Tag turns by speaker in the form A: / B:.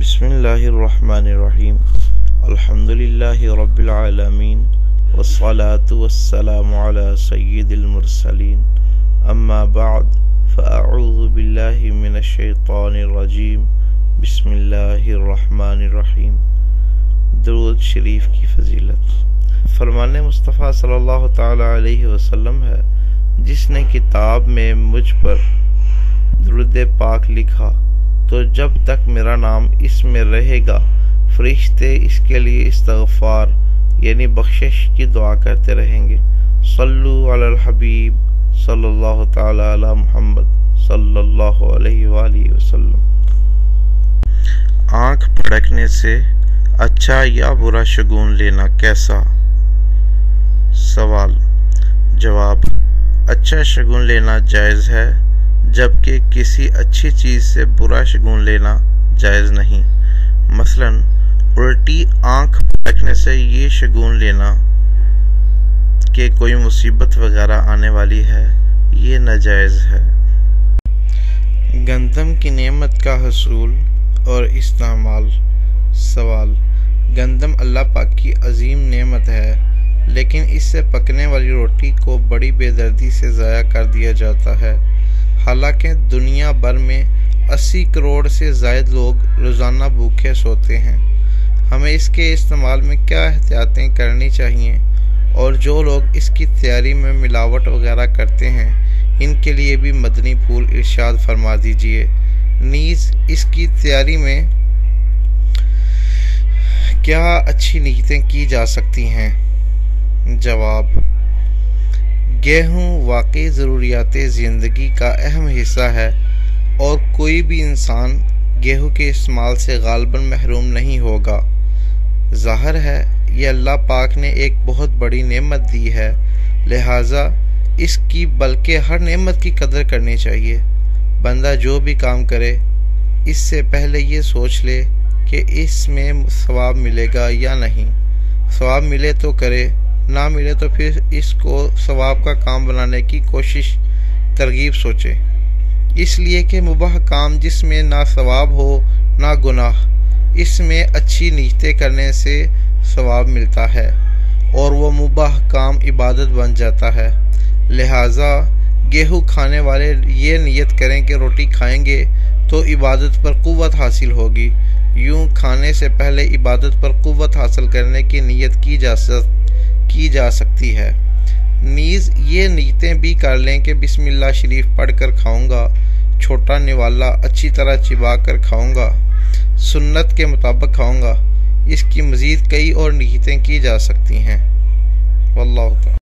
A: بسم اللہ الرحمن الرحیم الحمدللہ رب العالمین والصلاة والسلام علی سید المرسلین اما بعد فاعوذ باللہ من الشیطان الرجیم بسم اللہ الرحمن الرحیم۔ درود شریف کی فضیلت فرمان مصطفیٰ صلی اللہ تعالی علیہ وسلم ہے، جس نے کتاب میں مجھ پر درود پاک لکھا تو جب تک میرا نام اس میں رہے گا فرشتے اس کے لیے استغفار یعنی بخشش کی دعا کرتے رہیں گے۔ صلو علی الحبیب صلی اللہ تعالی علی محمد صلی اللہ علیہ وآلہ وسلم۔ آنکھ پھڑکنے سے اچھا یا برا شگون لینا کیسا؟ سوال جواب: اچھا شگون لینا جائز ہے، جبکہ کسی اچھی چیز سے برا شگون لینا جائز نہیں۔ مثلا الٹی آنکھ پھڑکنے سے یہ شگون لینا کہ کوئی مصیبت وغیرہ آنے والی ہے، یہ ناجائز ہے۔ گندم کی نعمت کا حصول اور استعمال۔ سوال: گندم اللہ پاک کی عظیم نعمت ہے، لیکن اس سے پکنے والی روٹی کو بڑی بے دردی سے ضائع کر دیا جاتا ہے، حالانکہ دنیا بھر میں 80 کروڑ سے زائد لوگ روزانہ بھوکے سوتے ہیں۔ ہمیں اس کے استعمال میں کیا احتیاطیں کرنی چاہیے، اور جو لوگ اس کی تیاری میں ملاوٹ وغیرہ کرتے ہیں ان کے لیے بھی مدنی پھول ارشاد فرما دیجیے۔ نیز اس کی تیاری میں کیا اچھی نیتیں کی جا سکتی ہیں؟ جواب: گیہوں واقعی ضروریات زندگی کا اہم حصہ ہے، اور کوئی بھی انسان گیہوں کے استعمال سے غالباً محروم نہیں ہوگا۔ ظاہر ہے یہ اللہ پاک نے ایک بہت بڑی نعمت دی ہے، لہٰذا اس کی بلکہ ہر نعمت کی قدر کرنی چاہیے۔ بندہ جو بھی کام کرے اس سے پہلے یہ سوچ لے کہ اس میں ثواب ملے گا یا نہیں۔ ثواب ملے تو کرے، نہ ملے تو پھر اس کو ثواب کا کام بنانے کی ترغیب سوچے، اس لیے کہ مباح کام جس میں نہ ثواب ہو نہ گناہ، اس میں اچھی نیتیں کرنے سے ثواب ملتا ہے اور وہ مباح کام عبادت بن جاتا ہے۔ لہٰذا گیہوں کھانے والے یہ نیت کریں کہ روٹی کھائیں گے تو عبادت پر قوت حاصل ہوگی۔ یوں کھانے سے پہلے عبادت پر قوت حاصل کرنے کی نیت کی جا سکتی ہے۔ نیز یہ نیتیں بھی کر لیں کہ بسم اللہ شریف پڑھ کر کھاؤں گا، چھوٹا نوالا اچھی طرح چبا کر کھاؤں گا، سنت کے مطابق کھاؤں گا۔ اس کی مزید کئی اور نیتیں کی جا سکتی ہیں۔ واللہ تعالی